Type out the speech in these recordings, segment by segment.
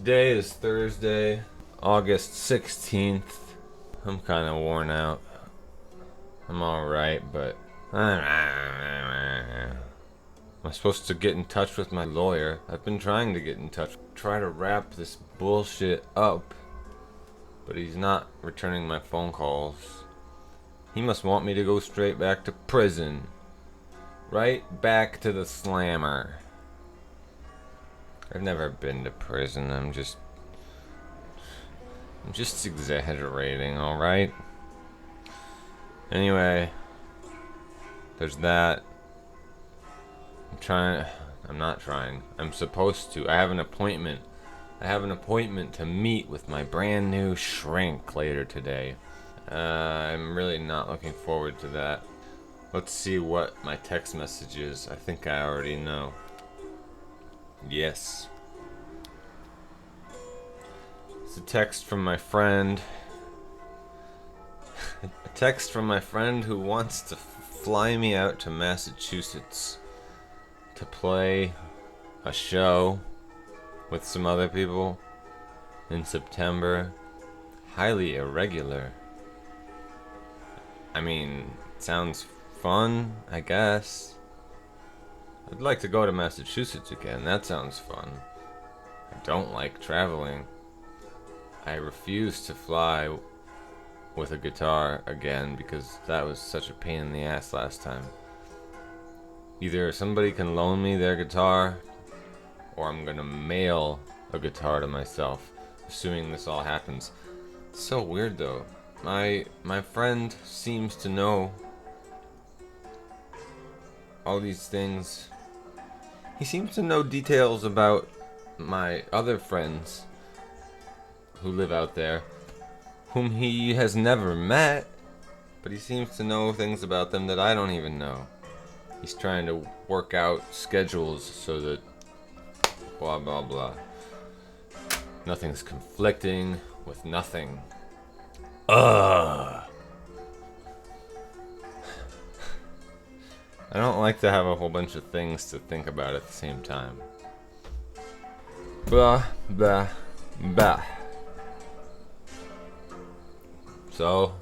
Today is Thursday, August 16th. I'm kind of worn out. I'm alright, but I'm supposed to get in touch with my lawyer. I've been trying to get in touch, try to wrap this bullshit up, but he's not returning my phone calls. He must want me to go straight back to prison. Right back to the slammer. I've never been to prison. I'm just exaggerating, alright? Anyway, there's that. I'm supposed to. I have an appointment to meet with my brand new shrink later today. I'm really not looking forward to that. Let's see what my text message is. I think I already know. Yes. It's a text from my friend. A text from my friend who wants to fly me out to Massachusetts to play a show with some other people in September. Highly irregular. I mean, sounds fun, I guess. I'd like to go to Massachusetts again. That sounds fun. I don't like traveling. I refuse to fly with a guitar again because that was such a pain in the ass last time. Either somebody can loan me their guitar, or I'm gonna mail a guitar to myself, assuming this all happens. It's so weird though. My friend seems to know all these things. He seems to know details about my other friends who live out there, whom he has never met, but he seems to know things about them that I don't even know. He's trying to work out schedules so that blah blah blah. Nothing's conflicting with nothing. I don't like to have a whole bunch of things to think about at the same time. Blah, blah, blah. So,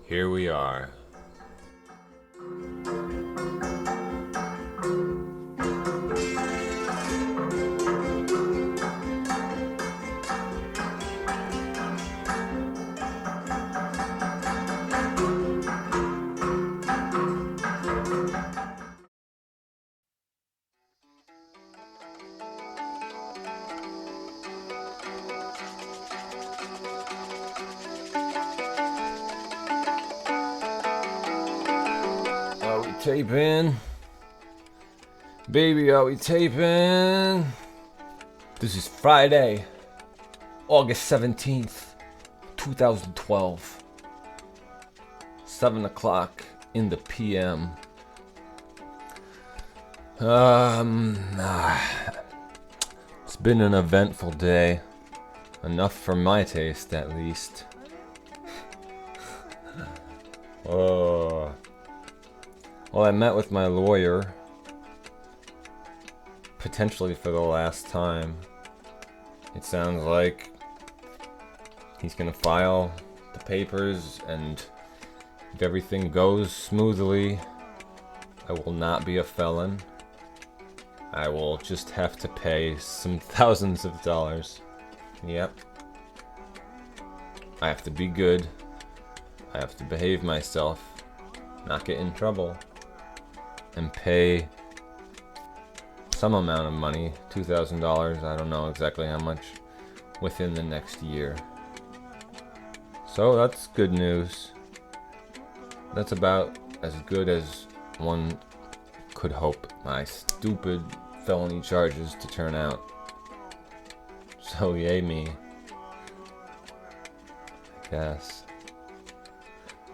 here we are. Are we taping? Baby, are we taping? This is Friday, August 17th, 2012. 7 o'clock in the PM. It's been an eventful day. Enough for my taste, at least. Oh. Well, I met with my lawyer, potentially for the last time. It sounds like he's gonna file the papers, and if everything goes smoothly, I will not be a felon. I will just have to pay some thousands of dollars. Yep. I have to be good. I have to behave myself, not get in trouble, and pay some amount of money, $2,000, I don't know exactly how much, within the next year. So that's good news. That's about as good as one could hope my stupid felony charges to turn out. So yay me, I guess.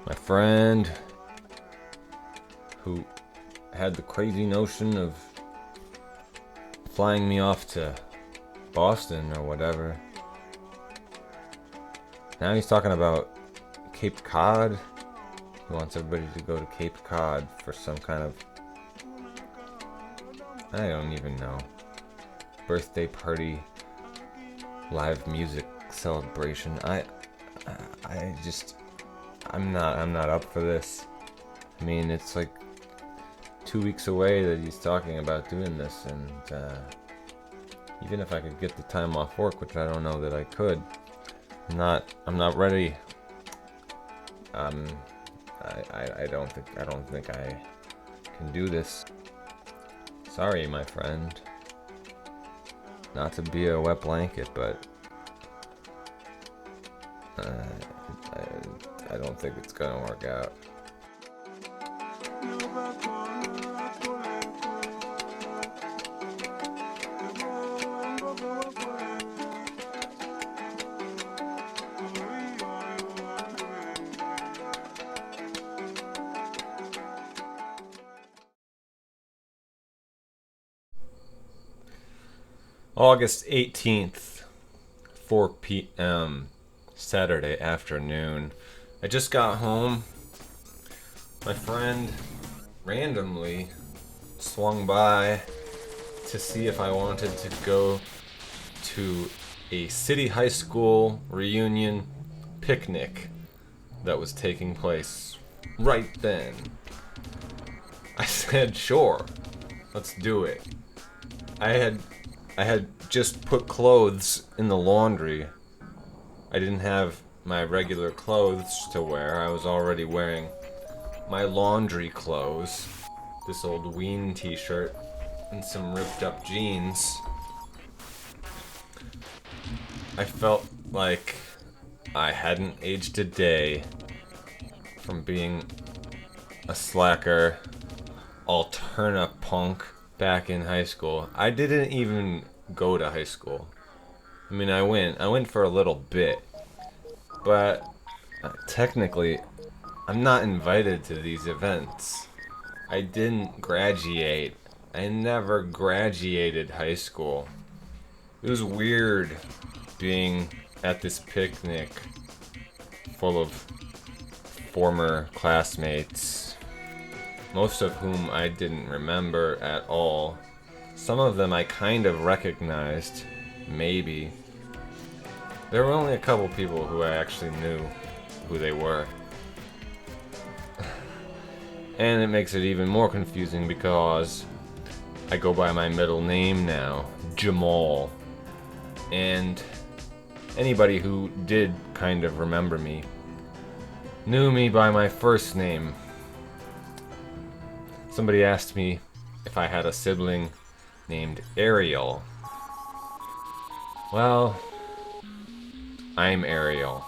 My friend who had the crazy notion of flying me off to Boston or whatever. Now he's talking about Cape Cod. He wants everybody to go to Cape Cod for some kind of, I don't even know, birthday party live music celebration. I'm not up for this. I mean, it's like 2 weeks away that he's talking about doing this, and even if I could get the time off work, which I don't know that I could, I'm not ready. I don't think I can do this. Sorry, my friend. Not to be a wet blanket, but I don't think it's gonna work out. August 18th, 4 p.m., Saturday afternoon. I just got home. My friend randomly swung by to see if I wanted to go to a city high school reunion picnic that was taking place right then. I said, sure, let's do it. I had just put clothes in the laundry. I didn't have my regular clothes to wear. I was already wearing my laundry clothes. This old Ween t-shirt and some ripped up jeans. I felt like I hadn't aged a day from being a slacker, alterna punk back in high school. I didn't even go to high school. I mean, I went for a little bit, but technically, I'm not invited to these events. I didn't graduate. I never graduated high school. It was weird being at this picnic full of former classmates, most of whom I didn't remember at all. Some of them I kind of recognized, maybe. There were only a couple people who I actually knew who they were. And it makes it even more confusing because I go by my middle name now, Jamal. And anybody who did kind of remember me knew me by my first name. Somebody asked me if I had a sibling named Ariel. Well, I'm Ariel.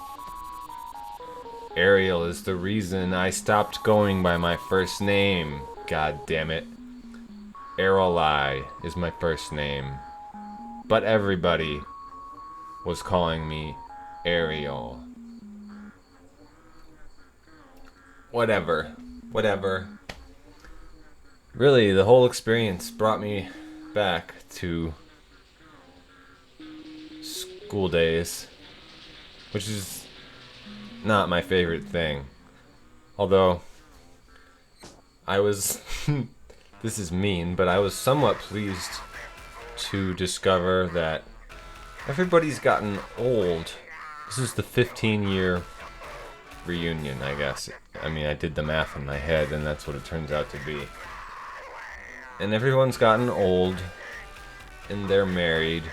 Ariel is the reason I stopped going by my first name, god damn it. Aroli is my first name. But everybody was calling me Ariel. Whatever. Really, the whole experience brought me back to school days, which is not my favorite thing. Although, I was, this is mean, but I was somewhat pleased to discover that everybody's gotten old. This is the 15-year reunion, I guess. I mean, I did the math in my head, and that's what it turns out to be. And everyone's gotten old, and they're married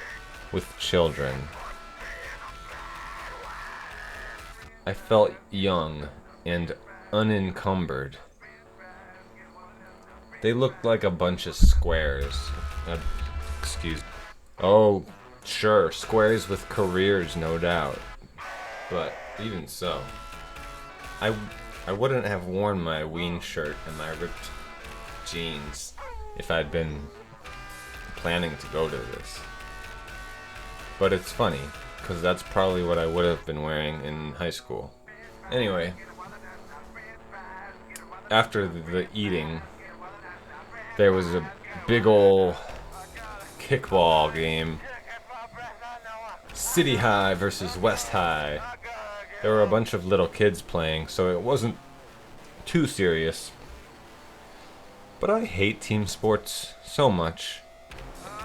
with children. I felt young and unencumbered. They looked like a bunch of squares. Excuse me. Oh, sure, squares with careers, no doubt. But even so, I wouldn't have worn my Ween shirt and my ripped jeans if I'd been planning to go to this. But it's funny, because that's probably what I would have been wearing in high school. Anyway, after the eating, there was a big ol' kickball game. City High versus West High. There were a bunch of little kids playing, so it wasn't too serious. But I hate team sports so much,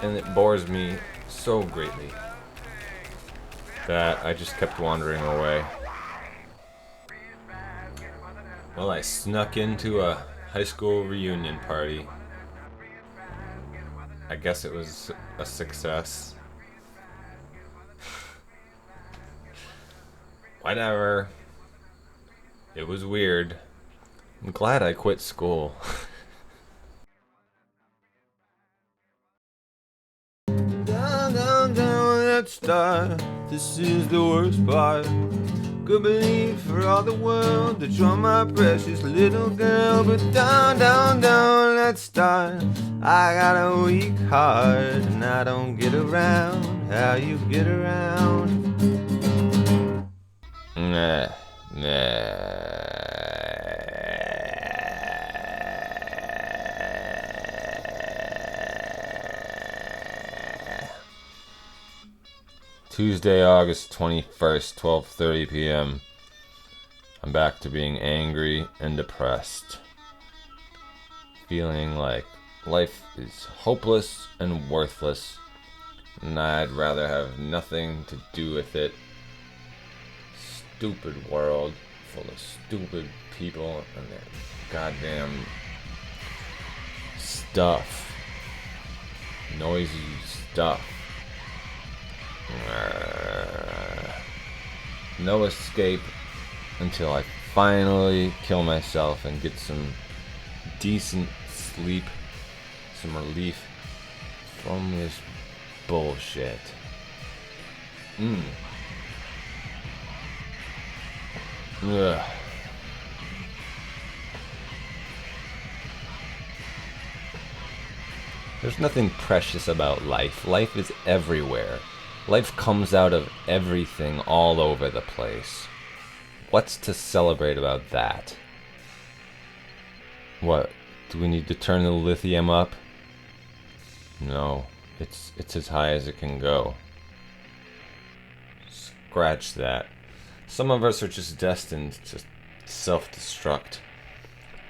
and it bores me so greatly. that I just kept wandering away. Well, I snuck into a high school reunion party. I guess it was a success. Whatever. It was weird. I'm glad I quit school. Down, down, down, let's start. This is the worst part. Could believe for all the world that you're my precious little girl. But down, down, down, let's start. I got a weak heart and I don't get around how you get around. Nah, nah. Tuesday, August 21st, 12:30 p.m. I'm back to being angry and depressed. Feeling like life is hopeless and worthless, and I'd rather have nothing to do with it. Stupid world full of stupid people and their goddamn stuff. Noisy stuff. No escape until I finally kill myself and get some decent sleep, some relief from this bullshit. Ugh. There's nothing precious about life. Life is everywhere. Life comes out of everything all over the place. What's to celebrate about that? What? Do we need to turn the lithium up? No, it's as high as it can go. Scratch that. Some of us are just destined to self-destruct.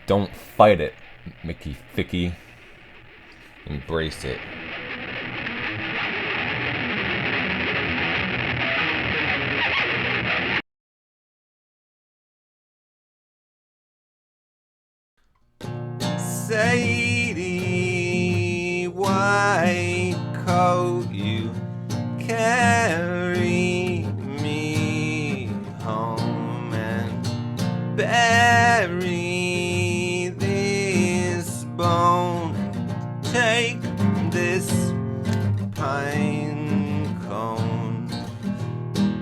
Don't fight it, Mickey Ficky. Embrace it. Sadie, white coat, you carry me home and bury this bone. Take this pine cone,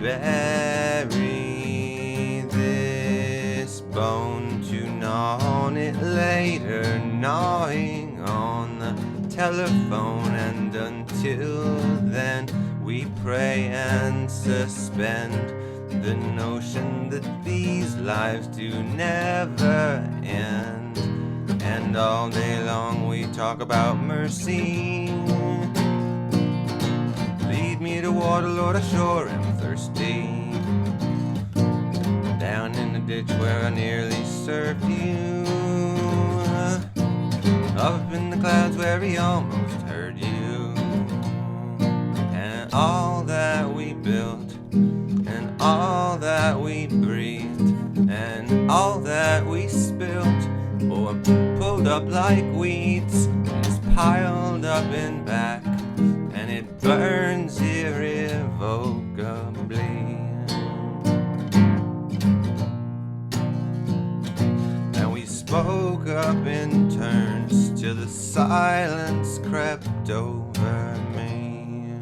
bury this bone to gnaw on it later, gnawing on the telephone, and until then we pray and suspend the notion that these lives do never end. And all day long we talk about mercy. Lead me to water, Lord, I sure am thirsty. Down in the ditch where I nearly served you. Up in the clouds where he almost heard you. And all that we built, and all that we breathed, and all that we spilt, or pulled up like weeds, is piled up and back, and it burns irrevocably. And we spoke up in turns till the silence crept over me.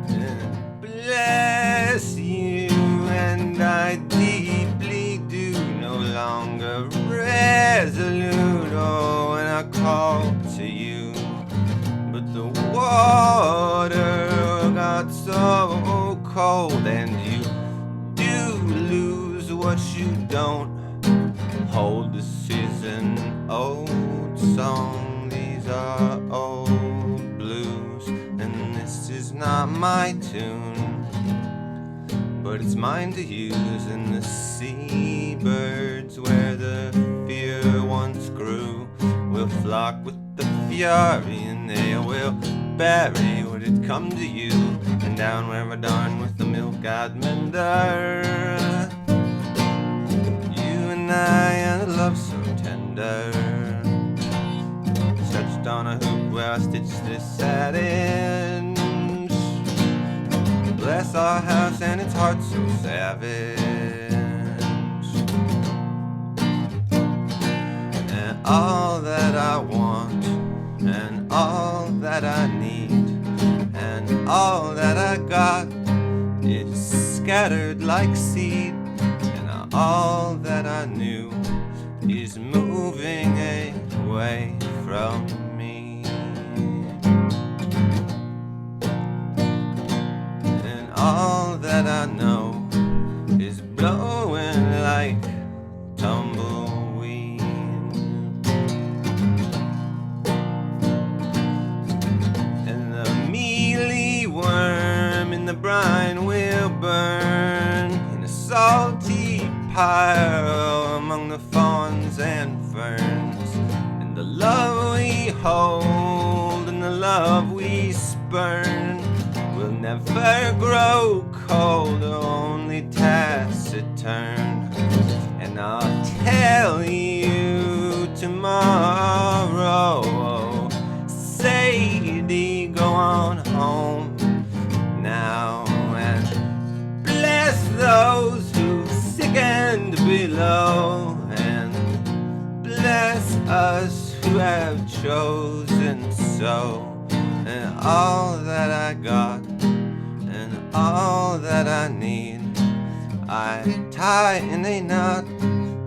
And bless you, and I deeply do, no longer resolute, oh, when I call to you. But the water got so cold, and you do lose what you don't hold. This is an old song, these are old blues, and this is not my tune, but it's mine to use. And the seabirds where the fear once grew will flock with the fury, and they will bury it come to you, and down where I darn with the milk I'd mender. You and I and a love so tender, stretched on a hoop where I stitched this satin. Bless our house and its heart so savage. And all that I want, and all that I need, and all that I got is scattered like seed. And all that I knew is moving away from me. And all that I know is blowing like tumbleweed. And the mealy worm in the brine will burn in a salty pile among the fawns and ferns. And the love we hold and the love we spurn will never grow cold or only taciturn. And I'll tell you tomorrow, Sadie, go on home now, and bless those who sickened below, and bless us who have chosen so. And all that I got, and all that I need, I tie in a knot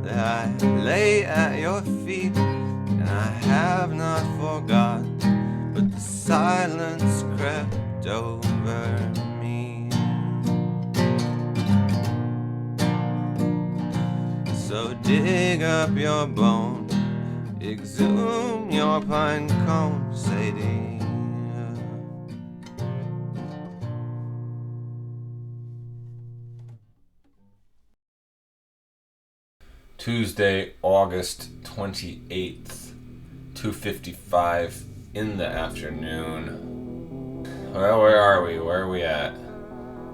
that I lay at your feet. And I have not forgot, but the silence crept over me. So dig up your bone, exhume your pine cone, Sadie. Tuesday, August 28th, 2:55 in the afternoon. Well, where are we? Where are we at?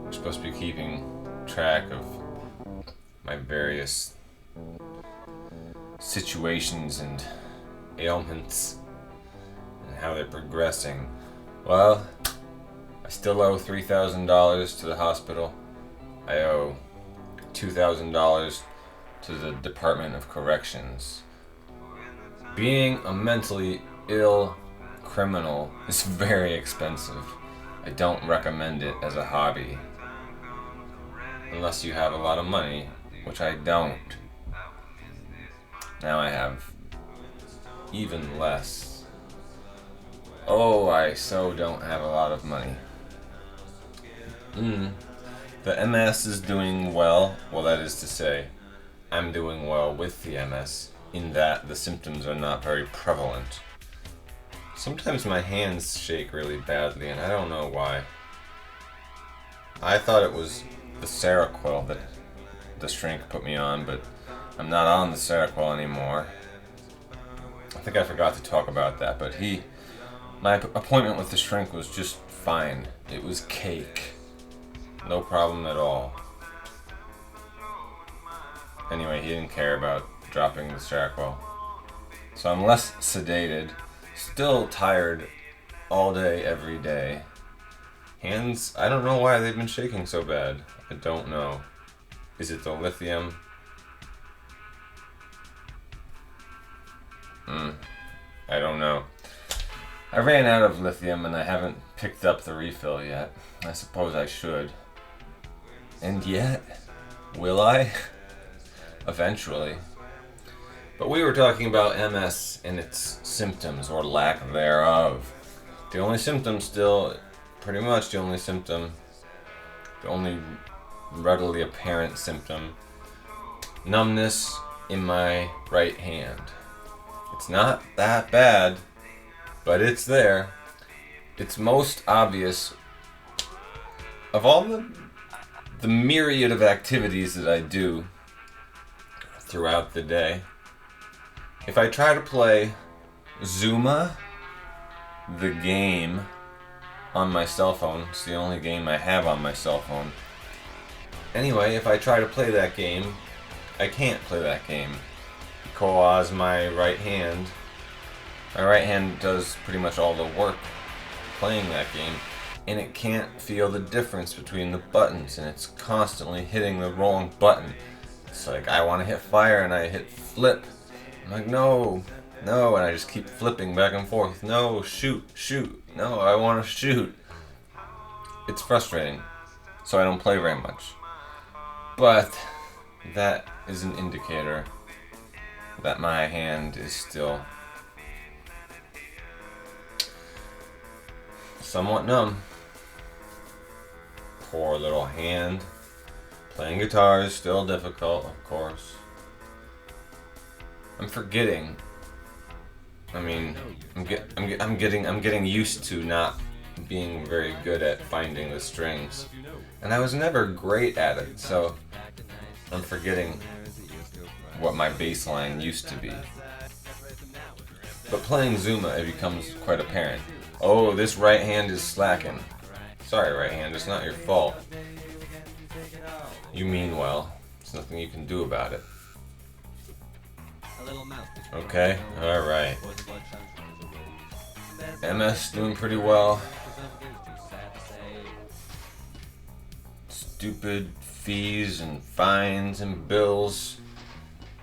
We're supposed to be keeping track of my various situations and ailments and how they're progressing. Well, I still owe $3,000 to the hospital. I owe $2,000 to the Department of Corrections. Being a mentally ill criminal is very expensive. I don't recommend it as a hobby. Unless you have a lot of money, which I don't. Now I have even less. Oh, I so don't have a lot of money. The MS is doing well. Well, that is to say, I'm doing well with the MS, in that the symptoms are not very prevalent. Sometimes my hands shake really badly, and I don't know why. I thought it was the Seroquel that the shrink put me on, but I'm not on the Seroquel anymore. I think I forgot to talk about that, but my appointment with the shrink was just fine. It was cake. No problem at all. Anyway, he didn't care about dropping the Seroquel. So I'm less sedated, still tired all day, every day. Hands, I don't know why they've been shaking so bad. I don't know. Is it the lithium? I don't know. I ran out of lithium and I haven't picked up the refill yet. I suppose I should. And yet, will I? Eventually. But we were talking about MS and its symptoms, or lack thereof. The only symptom still, pretty much the only symptom, the only readily apparent symptom, numbness in my right hand. It's not that bad, but it's there. It's most obvious of all the myriad of activities that I do throughout the day. If I try to play Zuma, the game, on my cell phone. It's the only game I have on my cell phone. Anyway, if I try to play that game, I can't play that game because my right hand does pretty much all the work playing that game, and it can't feel the difference between the buttons, and it's constantly hitting the wrong button. It's like I want to hit fire and I hit flip. I'm like, no, and I just keep flipping back and forth. No, shoot, no, I want to shoot. It's frustrating, so I don't play very much. But that is an indicator that my hand is still somewhat numb. Poor little hand. Playing guitar is still difficult, of course. I'm forgetting. I mean, I'm getting used to not being very good at finding the strings, and I was never great at it, so I'm forgetting what my bass line used to be. But playing Zuma, it becomes quite apparent. Oh, this right hand is slacking. Sorry, right hand, it's not your fault. You mean well. There's nothing you can do about it. Okay, alright. MS doing pretty well. Stupid fees and fines and bills.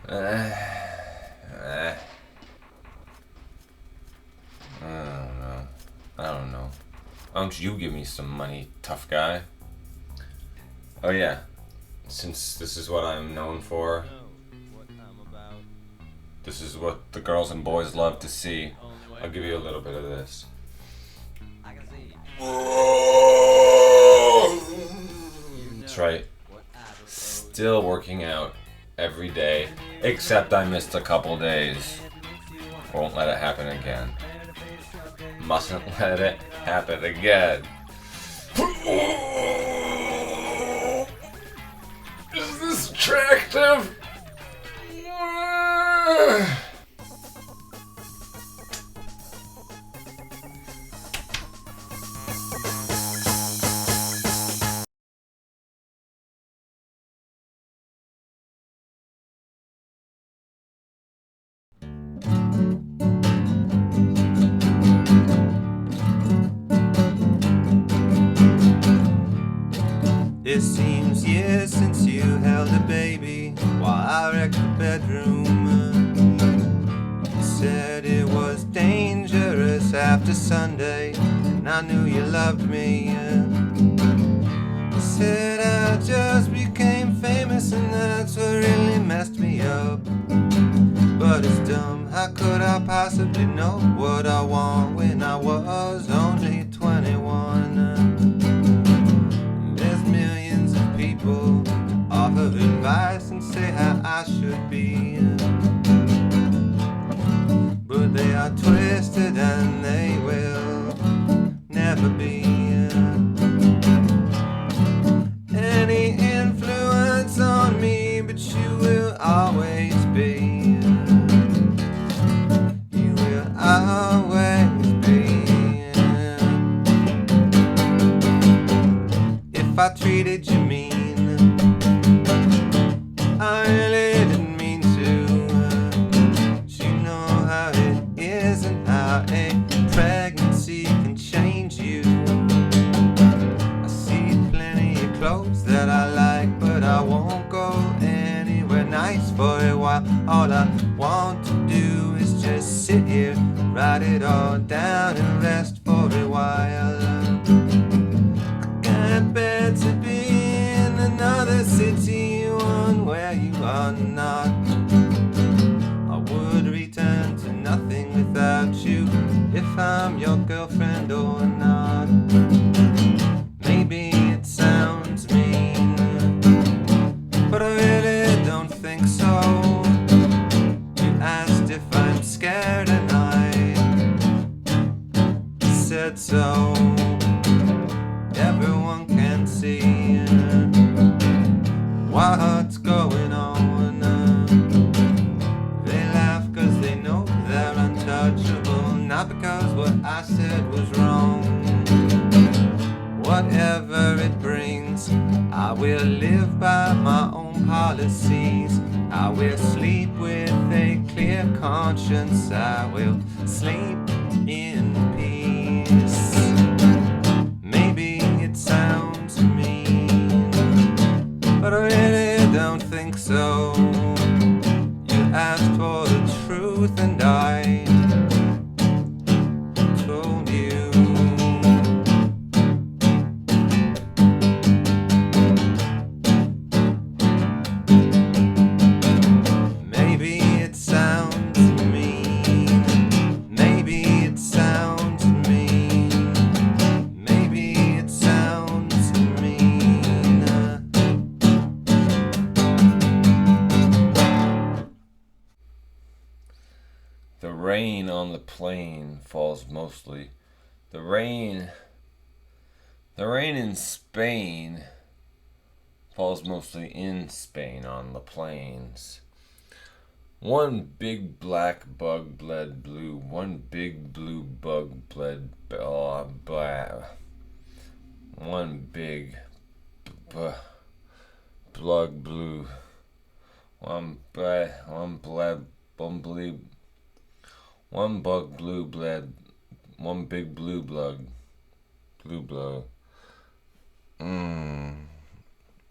I don't know. Why don't you give me some money, tough guy? Oh yeah, since this is what I'm known for, this is what the girls and boys love to see, I'll give you a little bit of this. That's right. Still working out every day, except I missed a couple days. Won't let it happen again. Mustn't let it happen again. Is this attractive? It seems years since you held a baby while I wrecked the bedroom. You said it was dangerous after Sunday, and I knew you loved me. You said I just became famous, and that's what really messed me up. But it's dumb, how could I possibly know what I want when I was only 21? People to offer advice and say how I should be, but they are twisted and they will never be any influence on me, but you will always be. You will always be. If I treated you mean, I really didn't mean to. You know how it is and how a pregnancy can change you. I see plenty of clothes that I like, but I won't go anywhere nice for a while. All I want to do is just sit here, write it all down and rest for a while. I can't bear to be in another city, one where you are not. I would return to nothing without you, if I'm your girlfriend or not. Maybe it sounds mean, but I really don't think so. You asked if I'm scared and I said so. Everyone can see what's going on. They laugh cause they know they're untouchable, not because what I said was wrong. whatever it brings. I will live by my own policies. I will sleep with a clear conscience. I will sleep in peace. Maybe it sounds mean, but I really don't think so. You asked for the truth and I told you. Maybe it sounds mean. Maybe it sounds mean. Maybe it sounds mean. The rain on the plain falls mostly. The rain in Spain falls mostly in Spain on the plains. One big black bug bled blue. One big blue bug bled blah. One big blug blue. One bug blue bled. One big blue blug. Blue blow.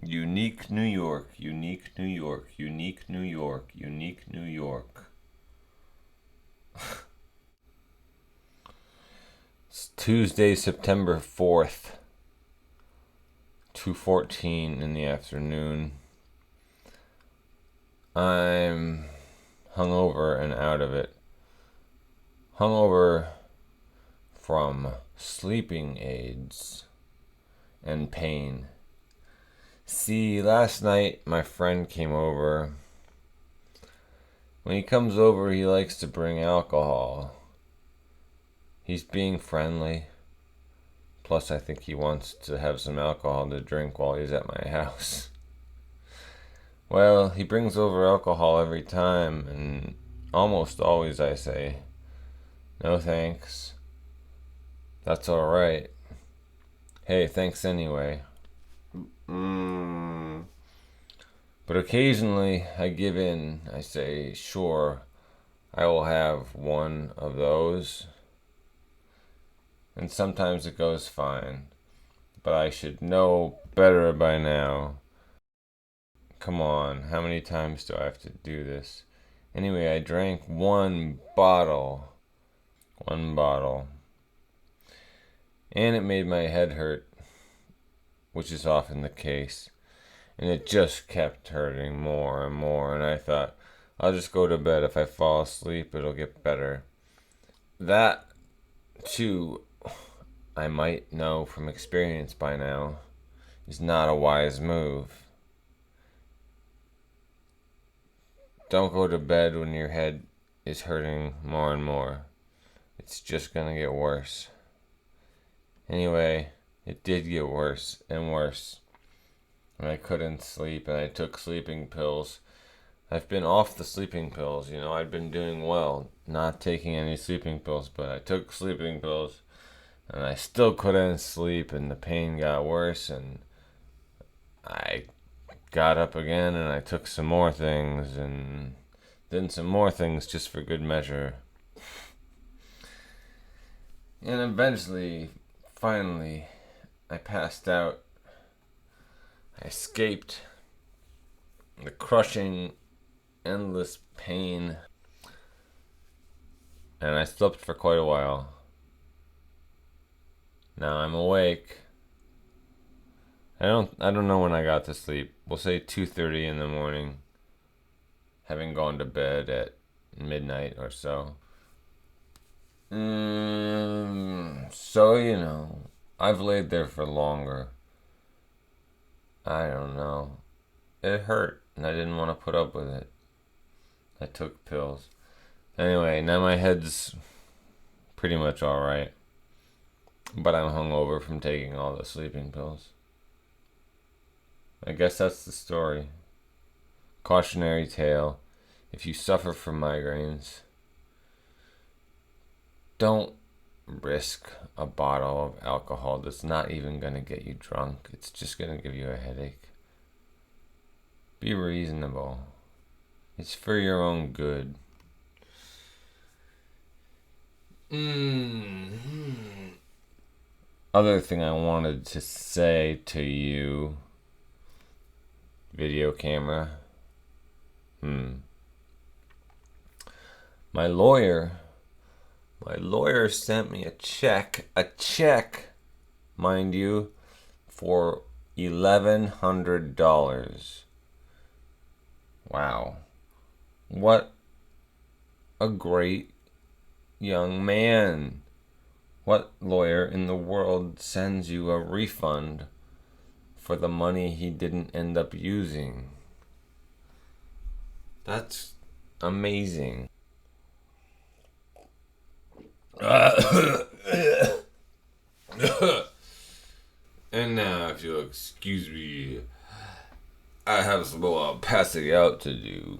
Unique New York, unique New York, unique New York, unique New York. It's Tuesday, September 4th, 2:14 in the afternoon. I'm hungover and out of it. Hungover from sleeping aids and pain. See, last night my friend came over. When he comes over, he likes to bring alcohol. He's being friendly. Plus, I think he wants to have some alcohol to drink while he's at my house. Well, he brings over alcohol every time, and almost always I say, "No thanks. That's alright. Hey, thanks anyway." But occasionally I give in. I say, "Sure, I will have one of those." And sometimes it goes fine. But I should know better by now. Come on, how many times do I have to do this? Anyway, I drank one bottle. And it made my head hurt, which is often the case. And it just kept hurting more and more. And I thought, I'll just go to bed. If I fall asleep, it'll get better. That, too, I might know from experience by now, is not a wise move. Don't go to bed when your head is hurting more and more. It's just gonna get worse. Anyway, it did get worse and worse. And I couldn't sleep, and I took sleeping pills. I've been off the sleeping pills, I'd been doing well, not taking any sleeping pills, but I took sleeping pills, and I still couldn't sleep, and the pain got worse, and I got up again, and I took some more things, and then some more things just for good measure. And eventually, finally, I passed out. I escaped the crushing, endless pain, and I slept for quite a while. Now I'm awake. I don't know when I got to sleep. We'll say 2:30 in the morning, having gone to bed at midnight or so. So, I've laid there for longer. I don't know. It hurt, and I didn't want to put up with it. I took pills. Anyway, now my head's pretty much alright. But I'm hungover from taking all the sleeping pills. I guess that's the story. Cautionary tale. If you suffer from migraines, don't risk a bottle of alcohol that's not even going to get you drunk. It's just going to give you a headache. Be reasonable. It's for your own good. Other thing I wanted to say to you, video camera. My lawyer sent me a check, mind you, for $1,100. Wow. What a great young man. What lawyer in the world sends you a refund for the money he didn't end up using? That's amazing. And now, if you'll excuse me, I have some more passing out to do.